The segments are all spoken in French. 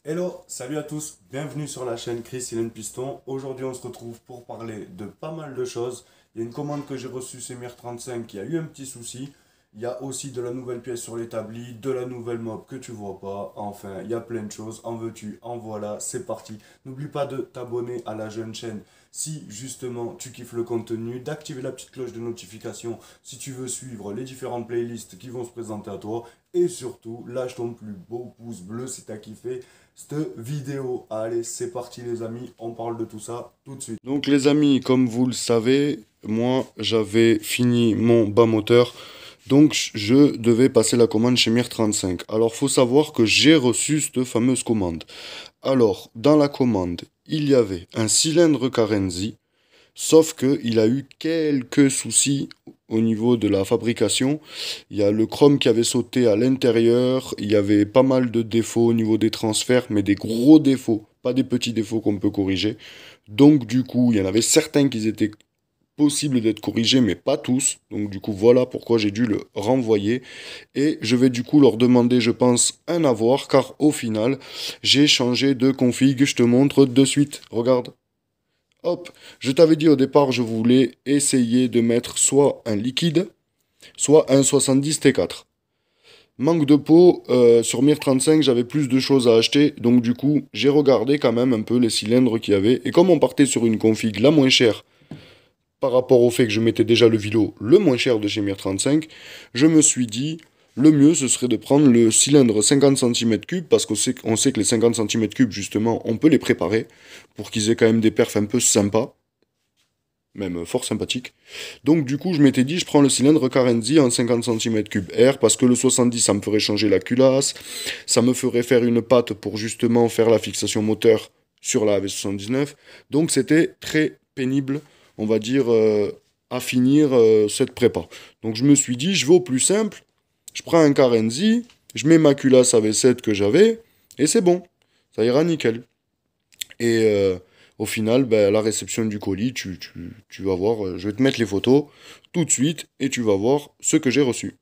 Hello, salut à tous, bienvenue sur la chaîne Chris Hélène Piston. Aujourd'hui on se retrouve pour parler de pas mal de choses. Il y a une commande que j'ai reçue Semir 35 qui a eu un petit souci. Il y a aussi de la nouvelle pièce sur l'établi, de la nouvelle mob que tu vois pas. Enfin, il y a plein de choses. En veux-tu, en voilà, c'est parti. N'oublie pas de t'abonner à la jeune chaîne si justement tu kiffes le contenu, d'activer la petite cloche de notification si tu veux suivre les différentes playlists qui vont se présenter à toi. Et surtout, lâche ton plus beau pouce bleu si t'as kiffé cette vidéo. Allez, c'est parti les amis, on parle de tout ça tout de suite. Donc les amis, comme vous le savez, moi j'avais fini mon bas moteur, donc je devais passer la commande chez Mir35. Alors faut savoir que j'ai reçu cette fameuse commande. Alors, dans la commande, il y avait un cylindre Carenzi. Sauf qu'il a eu quelques soucis au niveau de la fabrication. Il y a le chrome qui avait sauté à l'intérieur. Il y avait pas mal de défauts au niveau des transferts, mais des gros défauts, pas des petits défauts qu'on peut corriger. Donc du coup, il y en avait certains qui étaient possibles d'être corrigés, mais pas tous. Donc du coup, voilà pourquoi j'ai dû le renvoyer. Et je vais du coup leur demander, je pense, un avoir, car au final, j'ai changé de config. Je te montre de suite. Regarde. Hop, je t'avais dit au départ, je voulais essayer de mettre soit un liquide, soit un 70 T4. Manque de peau, sur Mir 35, j'avais plus de choses à acheter, donc du coup, j'ai regardé quand même un peu les cylindres qu'il y avait. Et comme on partait sur une config la moins chère, par rapport au fait que je mettais déjà le Vilo le moins cher de chez Mir 35, je me suis dit, le mieux, ce serait de prendre le cylindre 50 cm3, parce qu'on sait que les 50 cm3, justement, on peut les préparer, pour qu'ils aient quand même des perfs un peu sympas, même fort sympathiques. Donc du coup, je m'étais dit, je prends le cylindre Carenzi en 50 cm3 R, parce que le 70, ça me ferait changer la culasse, ça me ferait faire une patte pour justement faire la fixation moteur sur la AV79, donc c'était très pénible, on va dire, à finir cette prépa. Donc je me suis dit, je vais au plus simple, je prends un Carenzi, je mets ma culasse AV7 que j'avais, et c'est bon, ça ira nickel. Et au final, ben, la réception du colis, tu vas voir, je vais te mettre les photos tout de suite, et tu vas voir ce que j'ai reçu.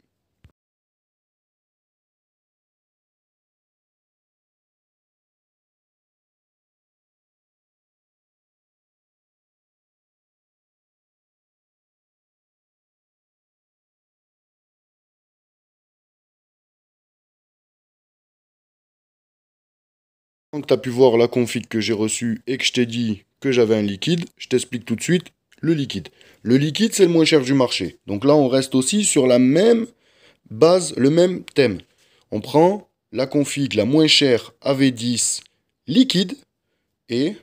Donc tu as pu voir la config que j'ai reçue et que je t'ai dit que j'avais un liquide, je t'explique tout de suite le liquide. Le liquide, c'est le moins cher du marché. Donc là, on reste aussi sur la même base, le même thème. On prend la config la moins chère AV10 liquide et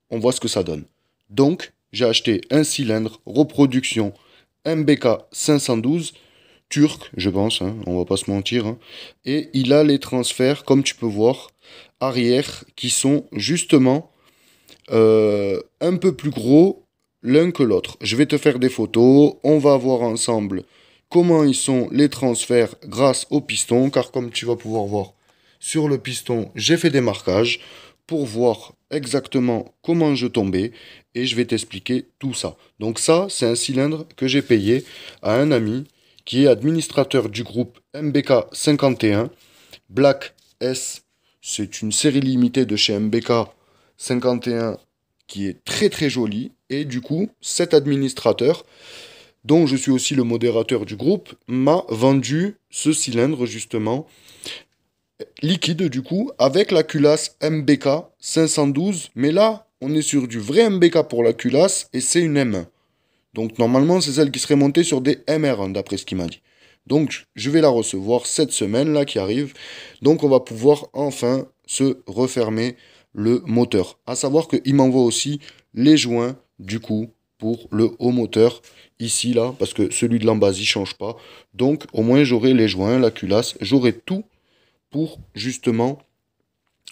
on voit ce que ça donne. Donc, j'ai acheté un cylindre reproduction MBK 512 turc, je pense, hein, on va pas se mentir. Hein. Et il a les transferts, comme tu peux voir, arrière, qui sont justement un peu plus gros l'un que l'autre. Je vais te faire des photos, on va voir ensemble comment ils sont les transferts grâce au piston, car comme tu vas pouvoir voir sur le piston, j'ai fait des marquages pour voir exactement comment je tombais et je vais t'expliquer tout ça. Donc ça, c'est un cylindre que j'ai payé à un ami qui est administrateur du groupe MBK 51. Black S, c'est une série limitée de chez MBK 51 qui est très très jolie. Et du coup, cet administrateur, dont je suis aussi le modérateur du groupe, m'a vendu ce cylindre justement liquide du coup avec la culasse MBK 512. Mais là, on est sur du vrai MBK pour la culasse et c'est une M1. Donc normalement, c'est celle qui serait montée sur des MR1, d'après ce qu'il m'a dit. Donc je vais la recevoir cette semaine là qui arrive. Donc on va pouvoir enfin se refermer le moteur. À savoir qu'il m'envoie aussi les joints du coup pour le haut moteur ici là parce que celui de l'en bas il change pas. Donc au moins j'aurai les joints, la culasse, j'aurai tout pour justement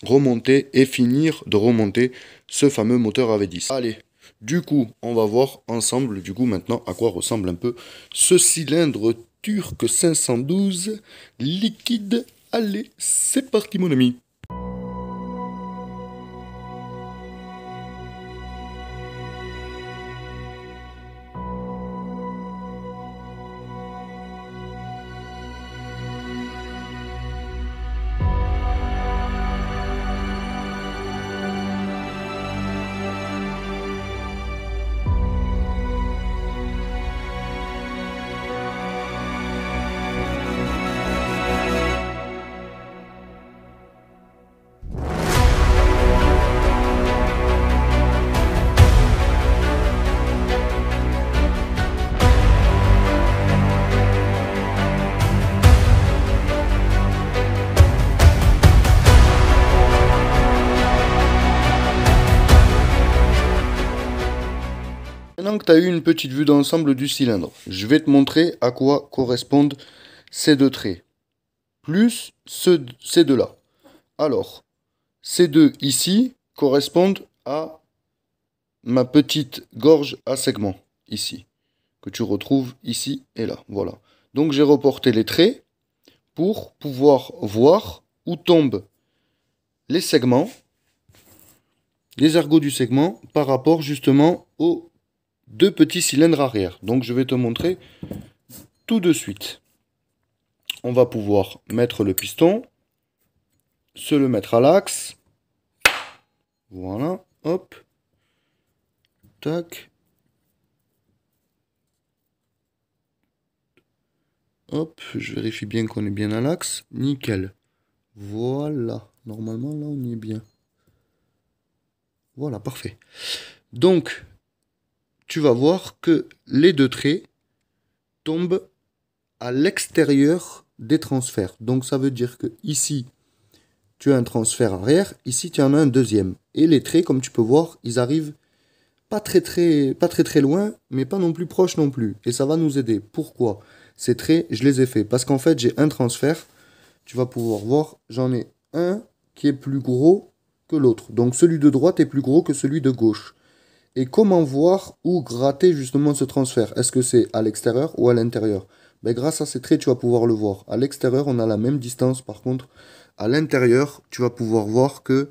remonter et finir de remonter ce fameux moteur AV10. Allez, du coup, on va voir ensemble, du coup, maintenant, à quoi ressemble un peu ce cylindre turc 512 liquide. Allez, c'est parti, mon ami. Maintenant que tu as eu une petite vue d'ensemble du cylindre, je vais te montrer à quoi correspondent ces deux traits, plus ces deux-là. Alors, ces deux ici correspondent à ma petite gorge à segment, ici, que tu retrouves ici et là. Voilà. Donc j'ai reporté les traits pour pouvoir voir où tombent les segments, les ergots du segment, par rapport justement aux deux petits cylindres arrière. Donc je vais te montrer tout de suite. On va pouvoir mettre le piston, se le mettre à l'axe. Voilà, hop. Tac. Hop, je vérifie bien qu'on est bien à l'axe. Nickel. Voilà. Normalement, là, on y est bien. Voilà, parfait. Donc, tu vas voir que les deux traits tombent à l'extérieur des transferts. Donc, ça veut dire que ici, tu as un transfert arrière. Ici, tu en as un deuxième. Et les traits, comme tu peux voir, ils arrivent pas très loin, mais pas non plus proche non plus. Et ça va nous aider. Pourquoi? Ces traits, je les ai faits. Parce qu'en fait, j'ai un transfert. Tu vas pouvoir voir, j'en ai un qui est plus gros que l'autre. Donc celui de droite est plus gros que celui de gauche. Et comment voir où gratter justement ce transfert? Est-ce que c'est à l'extérieur ou à l'intérieur? Ben, grâce à ces traits, tu vas pouvoir le voir. À l'extérieur, on a la même distance. Par contre, à l'intérieur, tu vas pouvoir voir que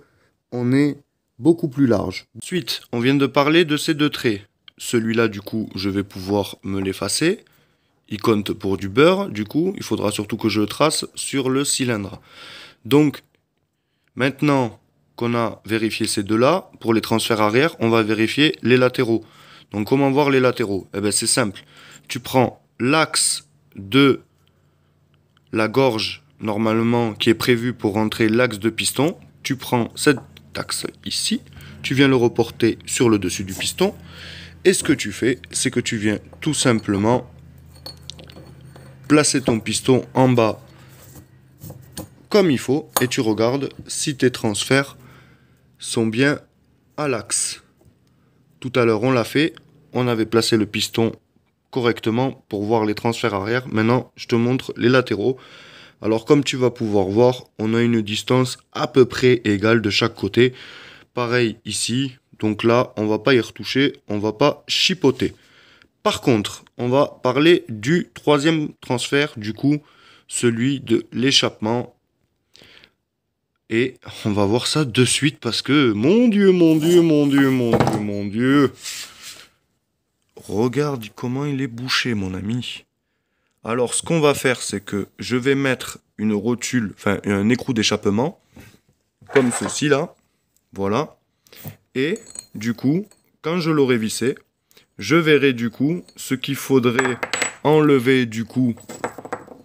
on est beaucoup plus large. Ensuite, on vient de parler de ces deux traits. Celui-là, du coup, je vais pouvoir me l'effacer. Il compte pour du beurre, du coup, il faudra surtout que je le trace sur le cylindre. Donc, maintenant qu'on a vérifié ces deux-là, pour les transferts arrière, on va vérifier les latéraux. Donc, comment voir les latéraux? Eh bien, c'est simple. Tu prends l'axe de la gorge, normalement, qui est prévu pour rentrer l'axe de piston. Tu prends cet axe ici, tu viens le reporter sur le dessus du piston. Et ce que tu fais, c'est que tu viens tout simplement placer ton piston en bas comme il faut et tu regardes si tes transferts sont bien à l'axe. Tout à l'heure on l'a fait, on avait placé le piston correctement pour voir les transferts arrière. Maintenant je te montre les latéraux. Alors comme tu vas pouvoir voir, on a une distance à peu près égale de chaque côté. Pareil ici, donc là on va pas y retoucher, on va pas chipoter. Par contre, on va parler du troisième transfert, du coup, celui de l'échappement. Et on va voir ça de suite parce que, mon Dieu, mon Dieu, mon Dieu, mon Dieu, mon Dieu. Regarde comment il est bouché, mon ami. Alors, ce qu'on va faire, c'est que je vais mettre une rotule, enfin, un écrou d'échappement, comme ceci là. Voilà. Et, du coup, quand je l'aurai vissé, je verrai du coup ce qu'il faudrait enlever du coup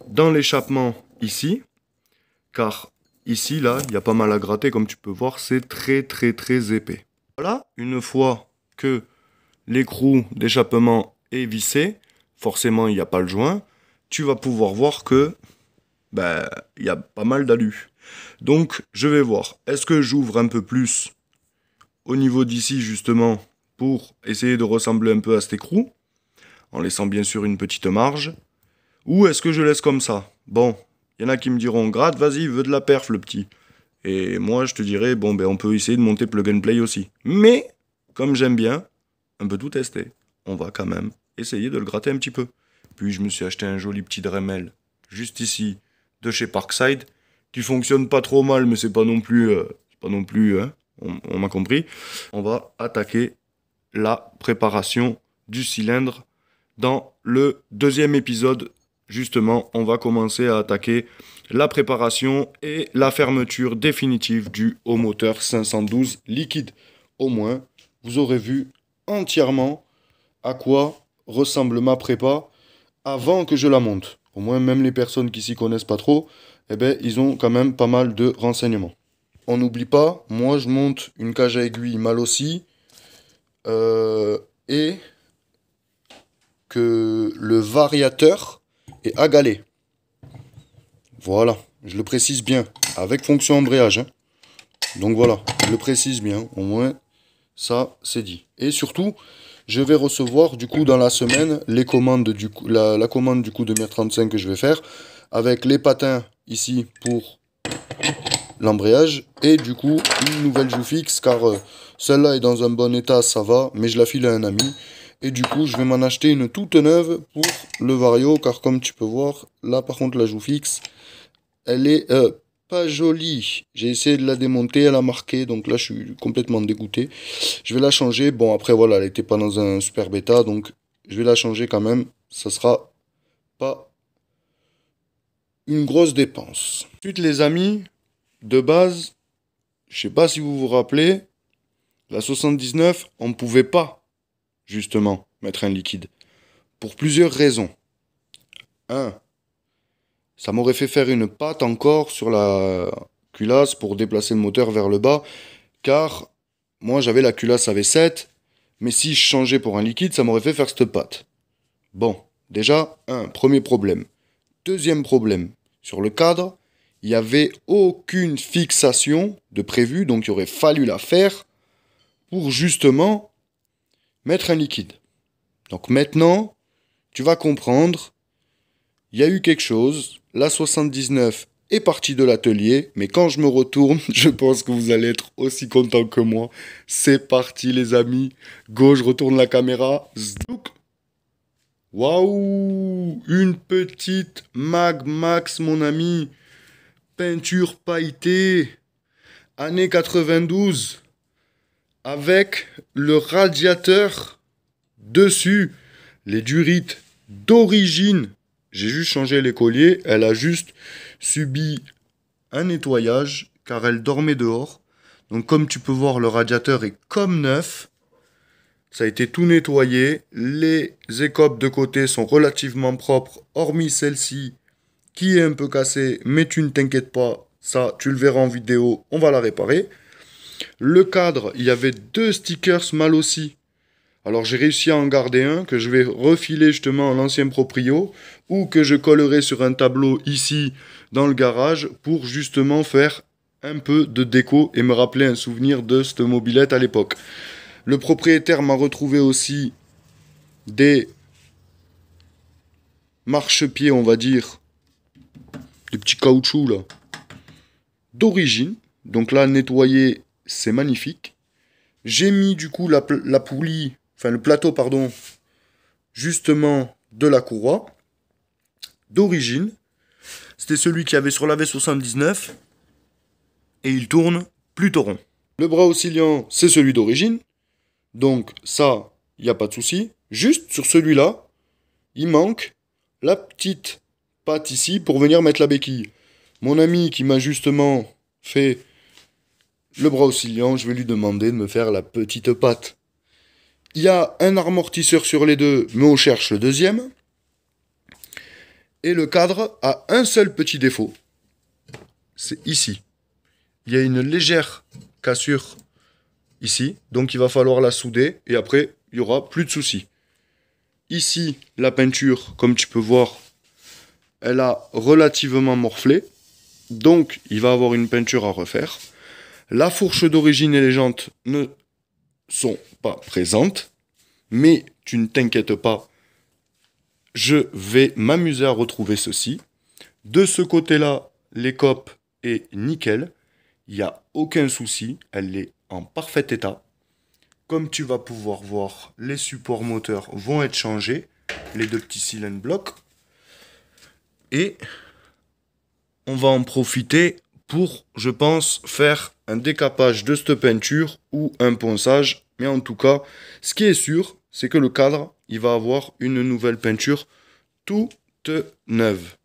dans l'échappement ici. Car ici, là, il y a pas mal à gratter. Comme tu peux voir, c'est très épais. Voilà, une fois que l'écrou d'échappement est vissé, forcément il n'y a pas le joint, tu vas pouvoir voir que il y a pas mal d'alus. Donc je vais voir, est-ce que j'ouvre un peu plus au niveau d'ici justement pour essayer de ressembler un peu à cet écrou, en laissant bien sûr une petite marge, ou est-ce que je laisse comme ça? Bon, il y en a qui me diront, gratte, vas-y, veux de la perf le petit. Et moi je te dirais, bon on peut essayer de monter plug and play aussi. Mais, comme j'aime bien un peu tout tester, on va quand même essayer de le gratter un petit peu. Puis je me suis acheté un joli petit Dremel, juste ici, de chez Parkside, qui fonctionne pas trop mal, mais c'est pas non plus, hein, on m'a compris. On va attaquer la préparation du cylindre dans le deuxième épisode. Justement, on va commencer à attaquer la préparation et la fermeture définitive du haut moteur 512 liquide. Au moins, vous aurez vu entièrement à quoi ressemble ma prépa avant que je la monte. Au moins, même les personnes qui s'y connaissent pas trop, eh ben, ils ont quand même pas mal de renseignements. On n'oublie pas, moi je monte une cage à aiguille mal aussi, et que le variateur est à galet. Voilà, je le précise bien, avec fonction embrayage. Hein. Donc voilà, je le précise bien, au moins Ça, c'est dit. Et surtout, je vais recevoir du coup dans la semaine les commandes du coup, la commande du coup de MIR35 que je vais faire avec les patins ici pour l'embrayage et du coup une nouvelle joue fixe car celle-là est dans un bon état, ça va, mais je la file à un ami. Et du coup, je vais m'en acheter une toute neuve pour le Vario car comme tu peux voir, là par contre la joue fixe, elle est pas jolie. J'ai essayé de la démonter, elle a marqué, donc là je suis complètement dégoûté. Je vais la changer. Bon, après voilà, elle n'était pas dans un super bêta, donc je vais la changer quand même. Ça sera pas une grosse dépense. Ensuite, les amis, de base, je sais pas si vous vous rappelez, la 79, on ne pouvait pas, justement, mettre un liquide. Pour plusieurs raisons. Un, ça m'aurait fait faire une patte encore sur la culasse pour déplacer le moteur vers le bas, car moi j'avais la culasse à V7, mais si je changeais pour un liquide, ça m'aurait fait faire cette patte. Bon, déjà, un premier problème. Deuxième problème, sur le cadre, il n'y avait aucune fixation de prévu, donc il aurait fallu la faire pour justement mettre un liquide. Donc maintenant, tu vas comprendre, il y a eu quelque chose, la 79 est partie de l'atelier, mais quand je me retourne, je pense que vous allez être aussi content que moi. C'est parti les amis, go, je retourne la caméra, zdouk. Waouh, une petite Mag Max mon ami, peinture pailletée, année 92, avec le radiateur dessus, les durites d'origine. J'ai juste changé les colliers, elle a juste subi un nettoyage car elle dormait dehors. Donc comme tu peux voir, le radiateur est comme neuf. Ça a été tout nettoyé. Les écopes de côté sont relativement propres, hormis celle-ci qui est un peu cassée. Mais tu ne t'inquiètes pas, ça tu le verras en vidéo, on va la réparer. Le cadre, il y avait 2 stickers mal aussi. Alors j'ai réussi à en garder un que je vais refiler justement à l'ancien proprio ou que je collerai sur un tableau ici dans le garage pour justement faire un peu de déco et me rappeler un souvenir de cette mobilette à l'époque. Le propriétaire m'a retrouvé aussi des marchepieds, on va dire, des petits caoutchoucs là, d'origine. Donc là, nettoyer, c'est magnifique. J'ai mis du coup la poulie, enfin le plateau, pardon, justement de la courroie, d'origine. C'était celui qu'il y avait sur la V79. Et il tourne plutôt rond. Le bras oscillant, c'est celui d'origine. Donc ça, il n'y a pas de souci. Juste sur celui-là, il manque la petite patte ici pour venir mettre la béquille. Mon ami qui m'a justement fait le bras oscillant, je vais lui demander de me faire la petite patte. Il y a un amortisseur sur les deux, mais on cherche le deuxième. Et le cadre a un seul petit défaut. C'est ici. Il y a une légère cassure ici, donc il va falloir la souder et après il n'y aura plus de soucis. Ici, la peinture, comme tu peux voir, elle a relativement morflé, donc il va avoir une peinture à refaire. La fourche d'origine et les jantes ne sont pas présentes, mais tu ne t'inquiètes pas, je vais m'amuser à retrouver ceci. De ce côté-là, l'écope est nickel. Il n'y a aucun souci, elle est en parfait état. Comme tu vas pouvoir voir, les supports moteurs vont être changés, les 2 petits cylindres blocs. Et on va en profiter pour, je pense, faire un décapage de cette peinture ou un ponçage. Mais en tout cas, ce qui est sûr, c'est que le cadre, il va avoir une nouvelle peinture toute neuve.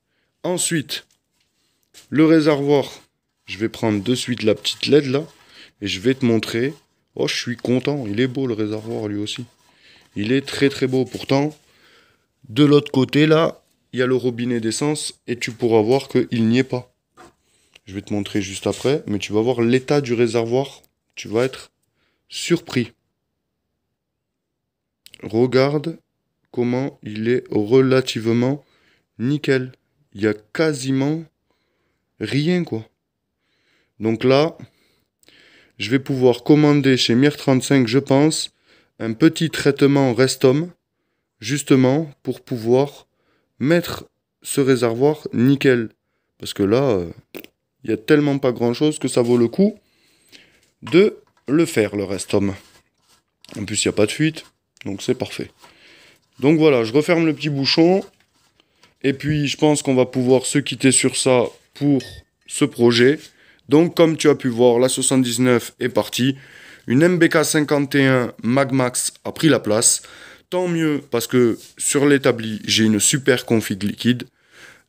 Ensuite, le réservoir. Je vais prendre de suite la petite LED là et je vais te montrer. Oh, je suis content. Il est beau le réservoir lui aussi. Il est très très beau. Pourtant, de l'autre côté là, il y a le robinet d'essence et tu pourras voir qu'il n'y est pas. Je vais te montrer juste après, mais tu vas voir l'état du réservoir. Tu vas être surpris. Regarde comment il est relativement nickel. Il y a quasiment rien quoi. Donc là, je vais pouvoir commander chez Mir35, je pense, un petit traitement Restom, justement pour pouvoir mettre ce réservoir nickel. Parce que là, il n'y a tellement pas grand chose que ça vaut le coup de le faire, le Restom. En plus, il n'y a pas de fuite, donc c'est parfait. Donc voilà, je referme le petit bouchon. Et puis, je pense qu'on va pouvoir se quitter sur ça pour ce projet. Donc, comme tu as pu voir, la 79 est partie. Une MBK 51 Magmax a pris la place. Tant mieux, parce que sur l'établi, j'ai une super config liquide.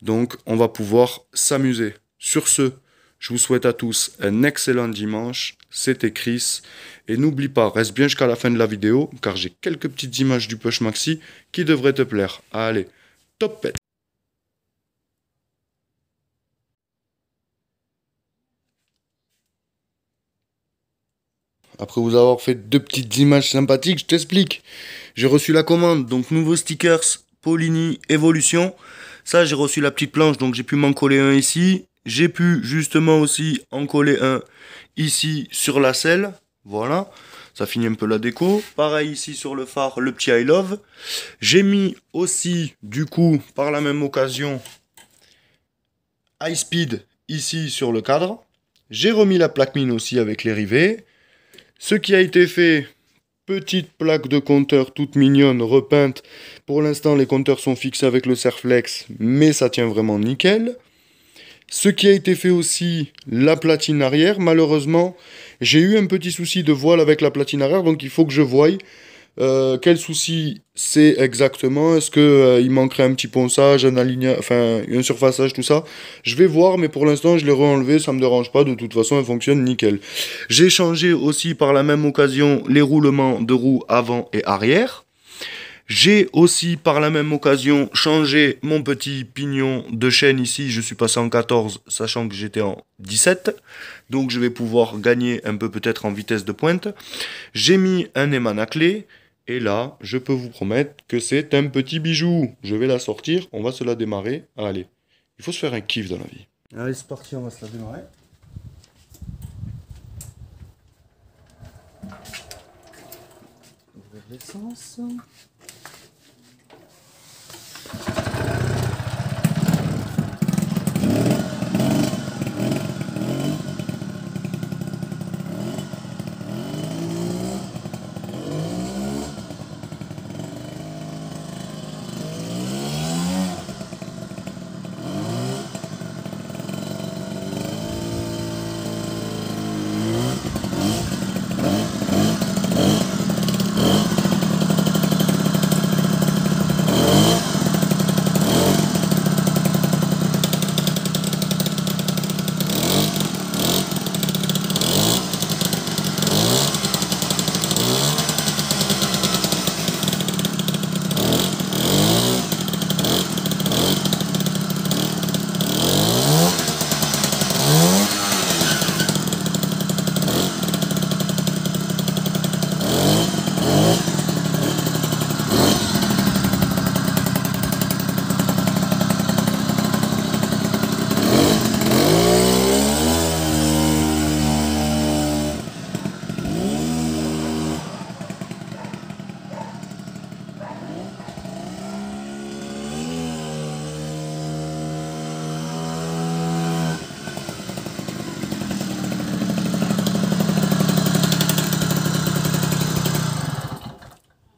Donc, on va pouvoir s'amuser. Sur ce, je vous souhaite à tous un excellent dimanche. C'était Chris. Et n'oublie pas, reste bien jusqu'à la fin de la vidéo, car j'ai quelques petites images du Push Maxi qui devraient te plaire. Allez, top pet! Après vous avoir fait deux petites images sympathiques, je t'explique. J'ai reçu la commande, donc nouveaux stickers, Polini Evolution. Ça, j'ai reçu la petite planche, donc j'ai pu m'en coller un ici. J'ai pu justement aussi en coller un ici sur la selle. Voilà, ça finit un peu la déco. Pareil ici sur le phare, le petit I Love. J'ai mis aussi, du coup, par la même occasion, High Speed ici sur le cadre. J'ai remis la plaque mine aussi avec les rivets. Ce qui a été fait, petite plaque de compteur toute mignonne, repeinte. Pour l'instant, les compteurs sont fixés avec le Serflex, mais ça tient vraiment nickel. Ce qui a été fait aussi, la platine arrière. Malheureusement, j'ai eu un petit souci de voile avec la platine arrière, donc il faut que je voie quel souci c'est exactement. Est-ce que il manquerait un petit ponçage, un surfaçage, tout ça. Je vais voir, mais pour l'instant, je l'ai re-enlevé, ça me dérange pas. De toute façon, elle fonctionne nickel. J'ai changé aussi par la même occasion les roulements de roues avant et arrière. J'ai aussi par la même occasion changé mon petit pignon de chaîne ici. Je suis passé en 14, sachant que j'étais en 17. Donc je vais pouvoir gagner un peu peut-être en vitesse de pointe. J'ai mis un aimant à clé. Et là, je peux vous promettre que c'est un petit bijou. Je vais la sortir, on va se la démarrer. Allez, il faut se faire un kiff dans la vie. Allez, c'est parti, on va se la démarrer. Ouvrir l'essence.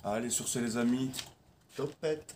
Allez, sur ce les amis, top pète.